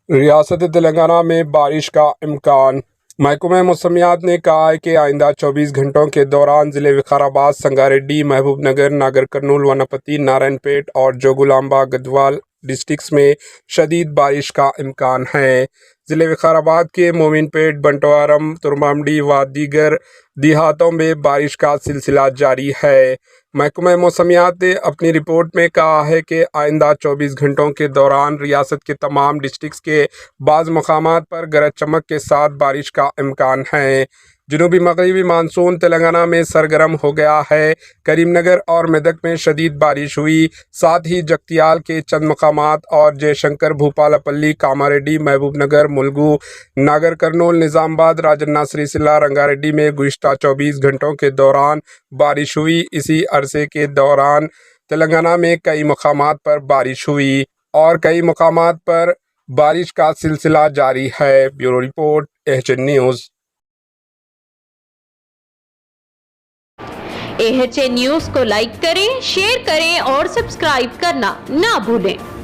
ریاست تلنگانہ میں بارش کا امکان۔ محکمہ موسمیات نے کہا ہے کہ آئندہ 24 گھنٹوں کے دوران ضلع وقار آباد، سنگاریڈی، محبوب نگر، ناگر کرنول، وناپتی، نارائن پیٹ اور جوگولامبا گدوال ڈسٹرکٹس میں شدید بارش کا امکان ہے۔ ضلع وقار آباد کے مومن پیٹ، بنٹوارم، ترمامڈی و دیگر دیہاتوں میں بارش کا سلسلہ جاری ہے۔ محکمہ موسمیات نے اپنی رپورٹ میں کہا ہے کہ آئندہ 24 گھنٹوں کے دوران ریاست کے تمام ڈسٹرکٹس کے بعض مقامات پر گرج چمک کے ساتھ بارش کا امکان ہے۔ جنوبی مغربی مانسون تلنگانہ میں سرگرم ہو گیا ہے۔ کریم نگر اور میدک میں شدید بارش ہوئی، ساتھ ہی جگتیال کے چند مقامات اور جے شنکر، بھوپالاپلی، کاماریڈی، محبوب نگر، ملگو، ناگر کرنول، نظام آباد، راجنا سریسیلا، رنگاریڈی میں گزشتہ 24 گھنٹوں کے دوران بارش ہوئی۔ اسی عرصے کے دوران تلنگانہ میں کئی مقامات پر بارش ہوئی اور کئی مقامات پر بارش کا سلسلہ جاری ہے۔ Bureau report, AHN news. AHN news کو لائک کریں، شیئر کریں اور سبسکرائب کرنا نہ بھولیں۔